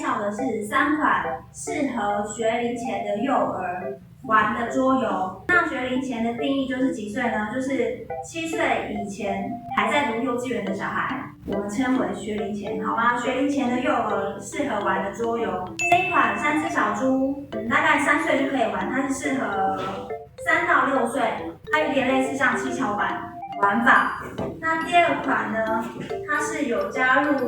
绍的是3款适合学龄前的幼儿玩的桌游。那学龄前的定义就是几岁呢？就是7岁以前还在读幼稚园的小孩，我们称为学龄前，好吗？学龄前的幼儿适合玩的桌游，这一款3只小猪，大概3岁就可以玩，它是适合3到6岁，它有点类似像七巧板玩法。那第2款呢，它是有加入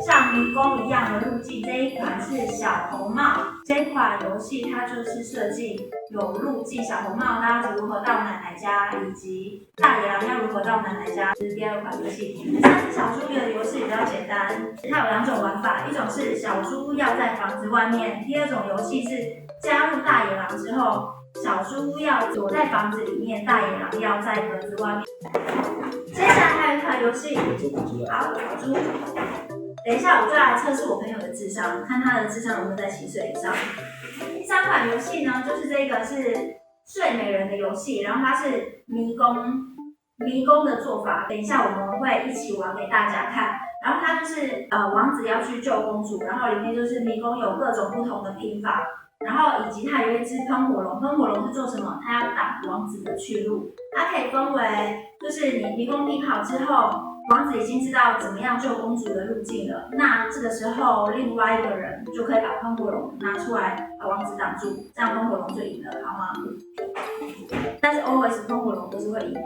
像迷宫一样的路径，这一款是小红帽。这一款游戏它就是设计有路径，小红帽它要如何到奶奶家，以及大野狼要如何到奶奶家，这是第2款游戏。3只小猪的游戏比较简单，它有2种玩法，一种是小猪要在房子外面，第2种游戏是加入大野狼之后，小猪要躲在房子里面，大野狼要在格子外面。接下来还有一款游戏，好，猪。等一下，我就来测试我朋友的智商，看他的智商有没有在7岁以上。第3款游戏呢，就是这个是睡美人的游戏，然后它是迷宫的做法。等一下我们会一起玩给大家看。然后它就是王子要去救公主，然后里面就是迷宫有各种不同的拼法。然后以及它有一只喷火龙，喷火龙是做什么？它要挡王子的去路。它可以分为，就是你迷宫拼好之后，王子已经知道怎么样救公主的路径了。那这个时候，另外一个人就可以把喷火龙拿出来，把王子挡住，这样喷火龙就赢了，好吗？但是 always 喷火龙都是会赢的。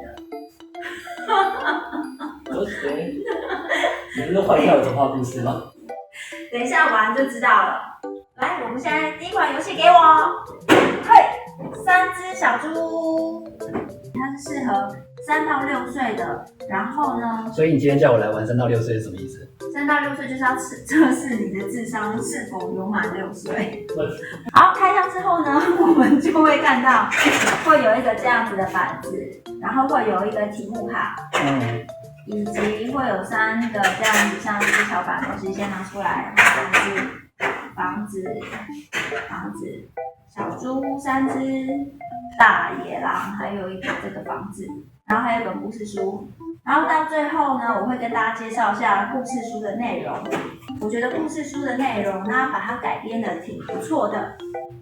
你不是坏掉有童话故事吗？等一下玩就知道了。来，我们现在第1款游戏给我，嘿，3只小猪，它是适合3到6岁的。然后呢？所以你今天叫我来玩3到6岁是什么意思？3到6岁就是要测试你的智商是否有满6岁。好，开箱之后呢，我们就会看到会有一个这样子的板子，然后会有一个题目卡，以及会有3个这样子像七巧板东西，先拿出来，房子，小猪3只，大野狼，还有一个这个房子，然后还有一本故事书。然后到最后呢，我会跟大家介绍一下故事书的内容。我觉得故事书的内容呢，把它改编的挺不错的。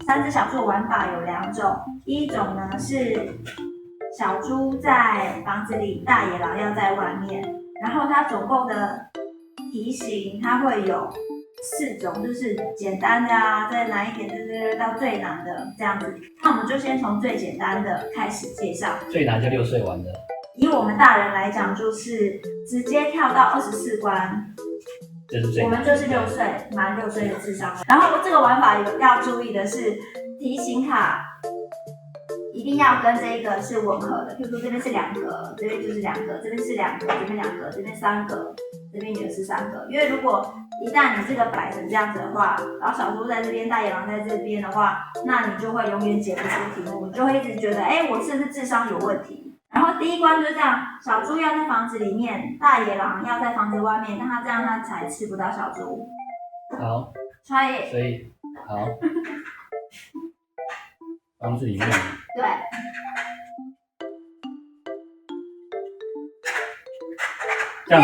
3只小猪玩法有2种，第一种呢是小猪在房子里，大野狼要在外面。然后它总共的题型它会有4种，就是简单的啊，再难一点就是到最难的这样子。那我们就先从最简单的开始介绍。最难就6岁玩的。以我们大人来讲，就是直接跳到24关，我们就是6岁，满6岁的智商。然后这个玩法要注意的是，题型卡一定要跟这个是吻合的。譬如说这边是2格，这边就是2格，这边是2格，这边2格，这边3格，这边也是3格。因为如果一旦你这个摆成这样子的话，然后小猪在这边，大野狼在这边的话，那你就会永远解不出题目，你就会一直觉得，我是不是智商有问题？然后第1关就是这样，小猪要在房子里面，大野狼要在房子外面，那它这样它才吃不到小猪。好，所以好，房子里面。对。耶，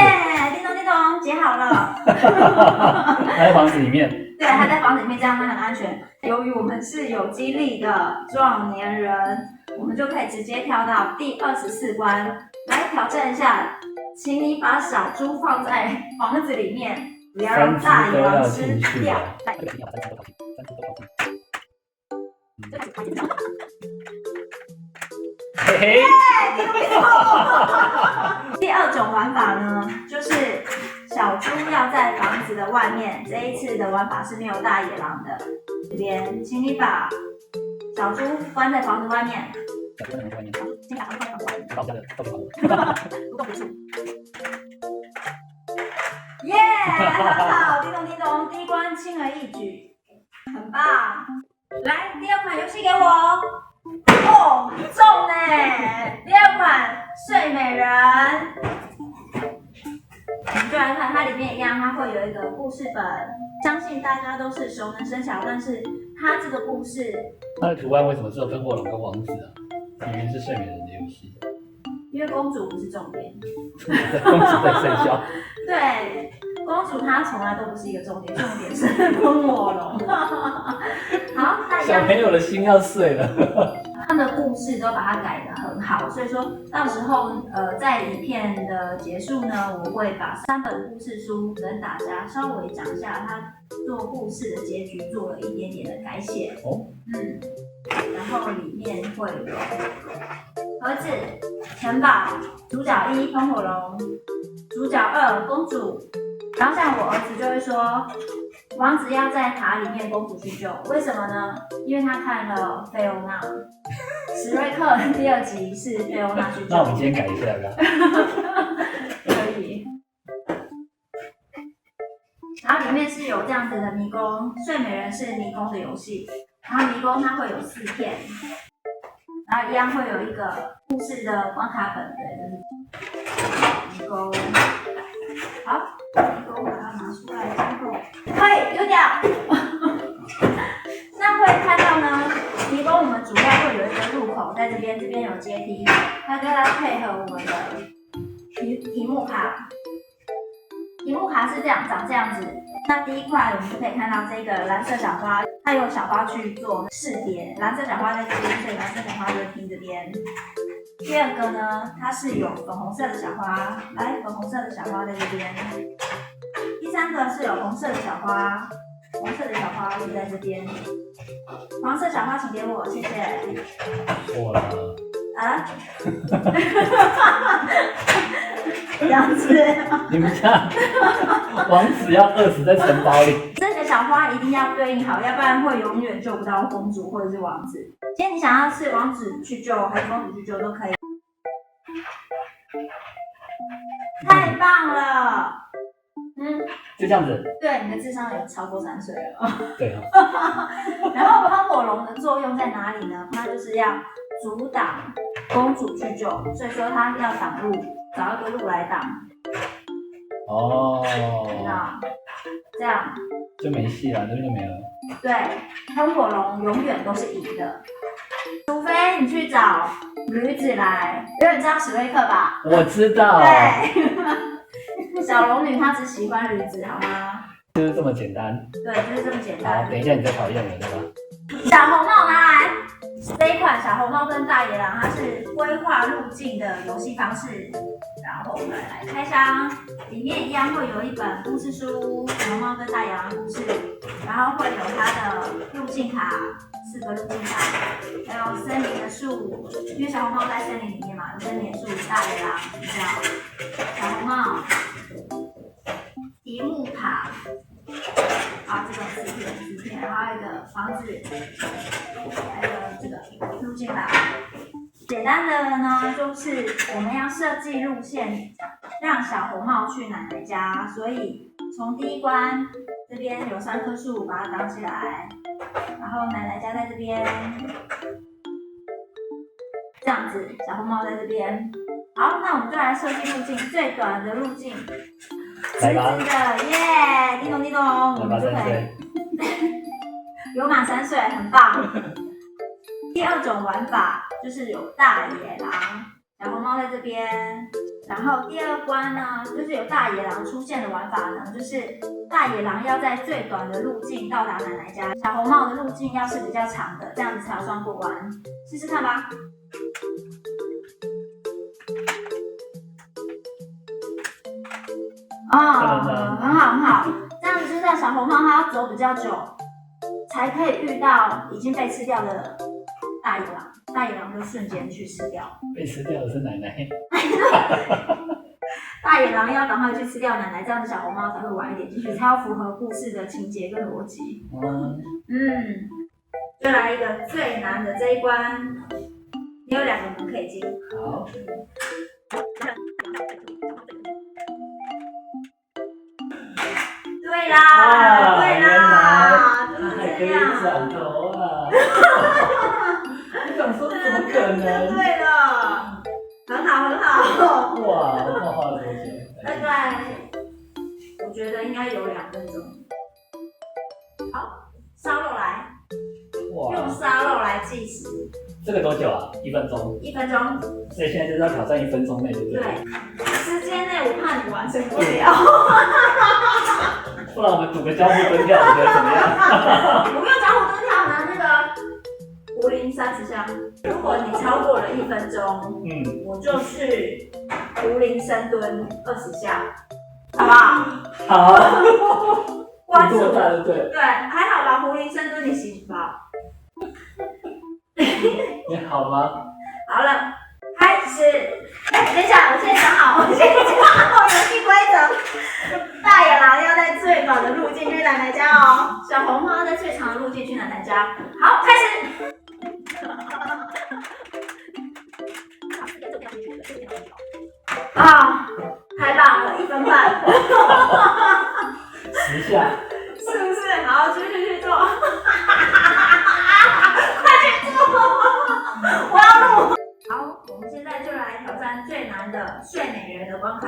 叮咚叮咚，解好了。他在房子里面。对，他在房子里面，这样他很安全。由于我们是有激励的壮年人，我们就可以直接跳到第24关，来挑战一下，请你把小猪放在房子里面，不要让大野狼吃掉。嘿嘿。第2种玩法呢，就是小猪要在房子的外面。这一次的玩法是没有大野狼的。这边，请你把小猪关在房子外面。请你把小猪关在房子外面。不动结束。耶，很好，叮咚叮咚，第1关轻而易举，很棒。来，第2款游戏给我。哦，中嘞！第2款睡美人，我们就来看它里面一样，它会有一个故事本。相信大家都是熟能生巧，但是它这个故事，它的图案为什么只有喷火龙跟王子啊？明明是睡美人的游戏。因为公主不是重点。公主在睡觉。对，公主她从来都不是一个重点，重点是喷火龙。好，那一样。小朋友的心要碎了。他们的故事都把它改得很好，所以说到时候在影片的结束呢，我会把3本故事书跟大家稍微讲一下他做故事的结局做了一点点的改写。然后里面会有盒子、城堡、主角1喷火龙、主角2公主。然后像我儿子就会说，王子要在塔里面，公主去救。为什么呢？因为他看了菲欧娜。史瑞克第2集是菲欧娜去救。那我们今天改一下吧。可以。然后里面是有这样子的迷宫，睡美人是迷宫的游戏。然后迷宫它会有4片，然后一样会有一个故事的关卡本，对，就是迷宫。好，迷宫把它拿出来之后，可以丢掉。那会看到呢，迷宫我们主要会有一个入口在这边，这边有阶梯，它就要配合我们的题目卡。题目卡是长这样子。那第1块我们就可以看到这个蓝色小花，它有小花去做识别，蓝色小花在这边，所以蓝色小花就停这边。第2个呢，它是有粉红色的小花，来，粉红色的小花在这边。第3个是有红色的小花，红色的小花就在这边。黄色小花请给我，谢谢。错了。啊？这样子。你们家王子要饿死在城堡里。这个小花一定要对应好，要不然会永远救不到公主或者是王子。今天你想要是王子去救还是公主去救都可以。太棒了！就这样子。对，你的智商有超过3岁了。对啊。然后喷火龙的作用在哪里呢？它就是要阻挡公主去救，所以说它要挡路，找一个路来挡。哦。这样就没戏了，这边就没了。对，喷火龙永远都是赢的，除非你去找驴子来。因为你知道史瑞克吧？我知道。对。小龙女她只喜欢驴子，好吗？就是这么简单。对，就是这么简单。好，等一下你再考验我，对吧？小红帽拿来。这一款小红帽跟大野狼，它是规划路径的游戏方式。然后我们来开箱，里面一样会有一本故事书，小红帽跟大野狼的故事，然后会有它的路径卡，4个路径卡，还有森林的树，因为小红帽在森林里面嘛，有森林的树，大野狼比较，小红帽，题目卡，这种纸片，然后还有一个房子，还有这个路径卡。简单的呢，就是我们要设计路线，让小红帽去奶奶家，所以从第1关这边有3棵树，把它挡起来，然后奶奶家在这边，这样子，小红帽在这边。好，那我们就来设计路径，最短的路径，直直的，耶，叮咚叮咚，我们就可以有满3岁，很棒。第2种玩法就是有大野狼，小红帽在这边。然后第2关呢，就是有大野狼出现的玩法呢，就是大野狼要在最短的路径到达奶奶家，小红帽的路径要是比较长的，这样子才算过关。试试看吧。很好很好，这样子就是小红帽它要走比较久，才可以遇到已经被吃掉的大野狼，大野狼就瞬间去吃掉。被吃掉的是奶奶。大野狼要赶快去吃掉奶奶，这样子小红帽才会晚一点进去，才要符合故事的情节跟逻辑。就来一个最难的这一关，你有2个门可以进。好。对啦，对啦，就是这样。转头啊！我想说，怎么可能？对了，很好很好。哇，花了多久？大概，我觉得应该有2分钟。好，烧肉来，用烧肉来计时。这个多久啊？1分钟。1分钟。所以现在就是要挑战1分钟内，对不对？对，时间内我怕你完成不了。不然我们赌个交互蹲跳，你觉得怎么样？我没有交互蹲跳，拿那个壶铃30下。如果你超过了1分钟，我就是壶铃深蹲20下，好不好？好。关注我，对，还好吧？壶铃深蹲你洗吧。你好吗？好了，开始。等一下，我先想好游戏规则。大野狼要在最短的路径去奶奶家哦，小红帽要在最长的路径去奶奶家。好，开始。啊，太棒了，1分半。10下。是不是？好，继续去做。快去做！我要录。好，我们现在就来挑战最难的睡美人的关卡，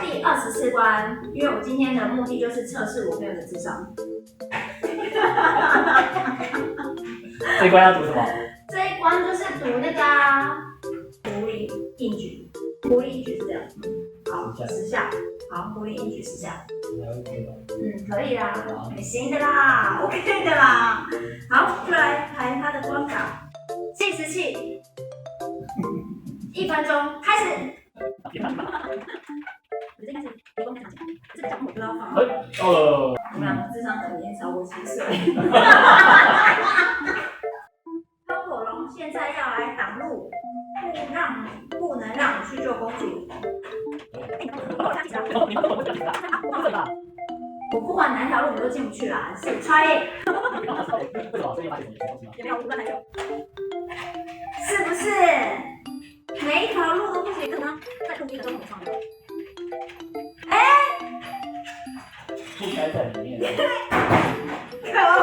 第24关。因为我今天的目的就是测试我朋友的智商。这一关要读什么？这一关就是读那个狐狸硬举，狐狸硬举是这样。好，10下。好，狐狸硬举10下。可以啦，你行的啦 ，OK 的啦。好，就来排他的关卡，计时器，1分钟，开始。我这开始离宫开场前，这个小朋友不知道放。到了。我们两个智商肯定超过7岁。喷火龙现在要来挡路，不能让你去救公主。我不管哪条路你都进不去啦，是 try it。也没有，我乱来就。是不是？每一条路都不行，可能在空地的都很创的。不该在里面。可恶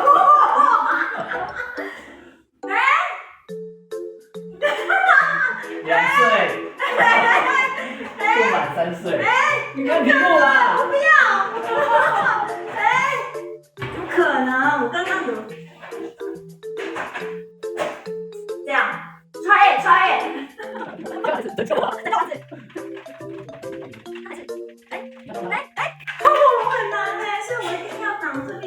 ！2岁。不满3岁。你看题目啦。我不要。不可能，我刚刚有这样 try it。等着我。我很难哎，所以我一定要挡这边。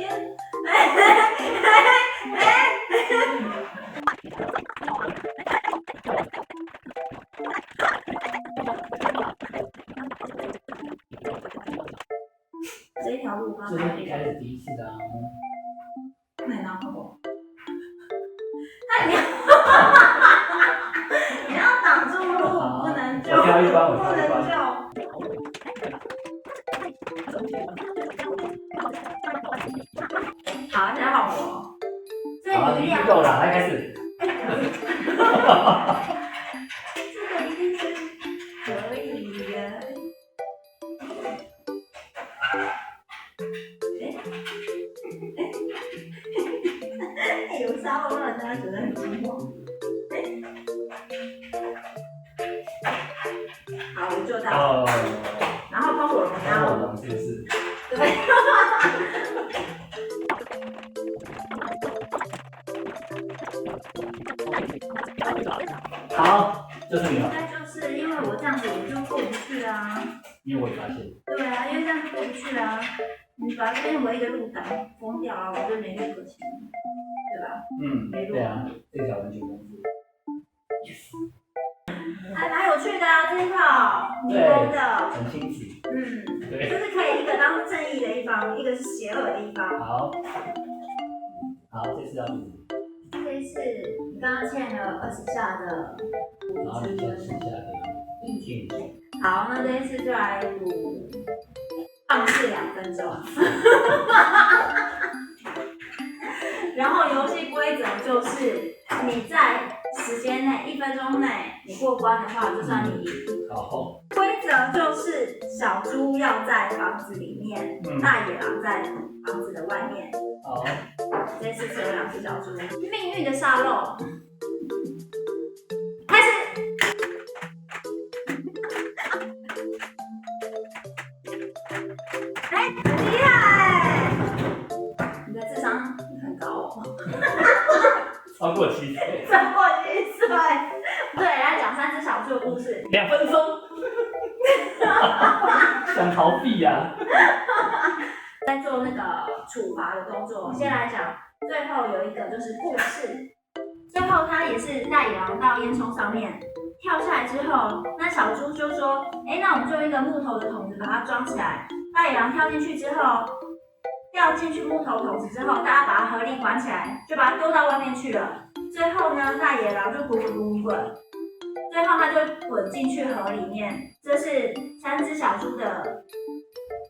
这一条路刚这是一开始第一次的啊。那你拿我。那你要挡住路，不能救，我挑一关，我不挑一关。能救。好，现在换我。好，你去够了，来开始。这个一定是可以的。有沙漏让大家觉得很惊慌。好，我做到。然后喷火龙喷火龙是不是？对。好，就是你了。那就是因为我这样子我就过不去啊。因为我发现。对啊，因为这样就过不去啊。你把这边唯一的路挡封掉啊，我就没路可行，对吧？对啊，这条完全公司。还蛮有趣的啊，这一套迷宫的，很清楚。对。就是可以一个当正义的一方，一个是邪恶的一方。好，这次要读。这一次你刚刚欠了20下的然后你欠10下的硬举。好，那这一次就来读放置2分钟。然后游戏规则就是你在时间内1分钟内你过关的话，就算你赢。好。规则就是小猪要在房子里面，大野狼在房子的外面。好。这次只有2只小猪。命运的沙漏，开始。很厉害！你的智商很高哦。超过7岁。超过7岁。对，来讲3只小猪的故事。2分钟。想逃避呀。在做那个工作。先来讲，最后有一个就是故事。最后他也是大野狼到烟囱上面跳下来之后，那小猪就说：“那我们就用一个木头的桶子把它装起来。”大野狼跳进去之后，掉进去木头桶子之后，大家把它合力管起来，就把它丢到外面去了。最后呢，大野狼就滚滚滚滚，最后他就滚进去河里面。这是3只小猪的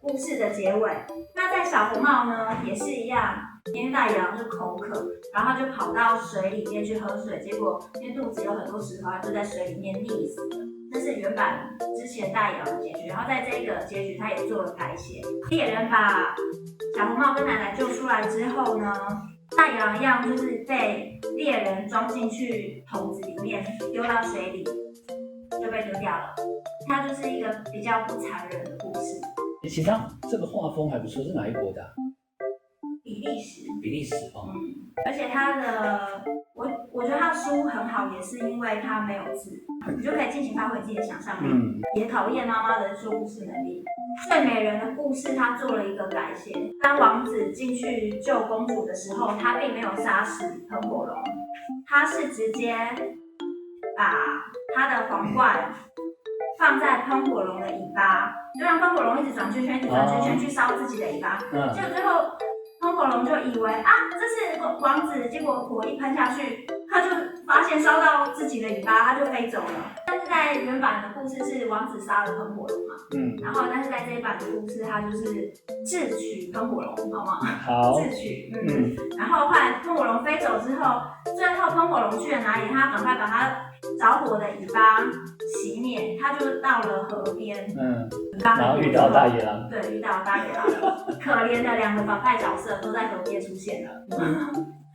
故事的结尾。那在小红帽呢，也是一样，因为大野狼就口渴，然后他就跑到水里面去喝水，结果因为肚子有很多石头，他就在水里面溺死了。这是原版之前大野狼的结局，然后在这个结局他也做了改写。猎人把小红帽跟奶奶救出来之后呢，大野狼一样就是被猎人装进去桶子里面，丢到水里就被丢掉了。它就是一个比较不残忍的故事。其实它这个画风还不错，是哪一国的？比利时。比利时哦。而且它的，我觉得它的书很好，也是因为它没有字，你就可以尽情发挥自己的想象力。也考验妈妈的说故事能力。睡美人的故事，他做了一个改写。当王子进去救公主的时候，他并没有杀死喷火龙，他是直接把他的皇冠放在喷火龙的尾巴，就让喷火龙一直转圈圈，一直转圈圈去烧自己的尾巴。结果最后喷火龙就以为这是王子，结果火一喷下去，他就发现烧到自己的尾巴，他就飞走了。但是在原版的故事是王子杀了喷火龙嘛，然后但是在这一版的故事，他就是智取喷火龙，好吗？好，智取，然后后来喷火龙飞走之后，最后喷火龙去了哪里？他赶快把它着火的尾巴熄灭，他就到了河边，然后遇到大野狼，对，遇到大野狼，可怜的2个反派角色都在河边出现了，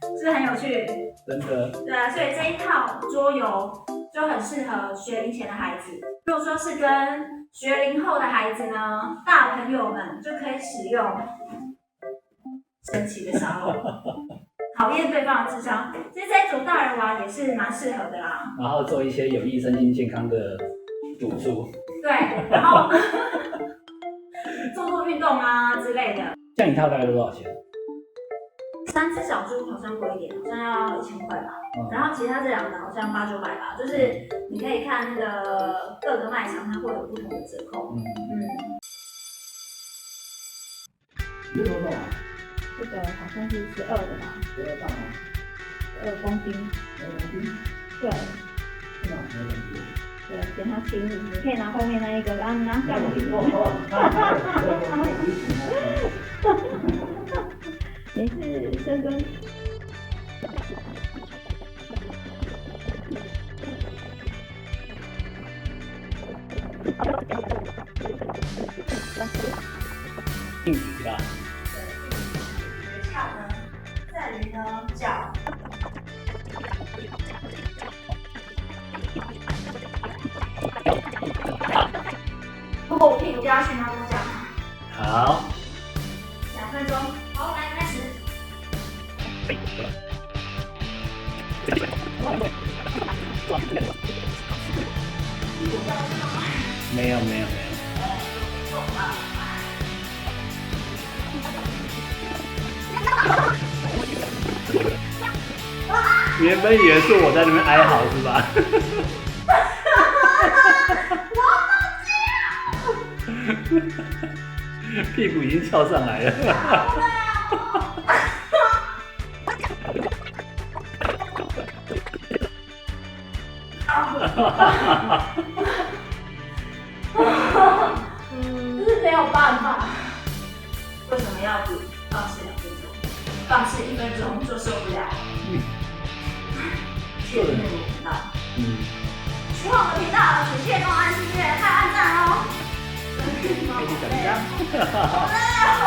是不是很有趣？真的。对啊，所以这一套桌游就很适合学龄前的孩子。如果说是跟学龄后的孩子呢，大朋友们就可以使用神奇的沙漏，考验对方的智商。其实这一组大人玩也是蛮适合的啦。然后做一些有益身心健康的赌注。对，然后做运动啊之类的。像一套大概多少钱？3只小猪好像贵一点，好像要1000块吧。然后其他这2个好像800-900吧，就是你可以看那个各个卖场，它会有不同的折扣。这多重啊？这个好像是12的吧？12磅吗？2公斤。2公斤？对。是吗？2公斤。对，给它轻，你可以拿后面那一个，然后拿下面一个。没事，深蹲。硬举吧。诀窍呢，在于呢脚。如果我屁股掉下去，你要跟我讲。好。2分钟，好，来开始。没有。原本以为是我在那边哀嚎是吧？屁股已经翘上来了。就是没有办法。为什么要放肆2分钟？放肆1分钟就受不了。谢谢你的频道。喜欢我的频道，请记得帮我按订阅、还有按赞哦。可以讲一下。好累哦。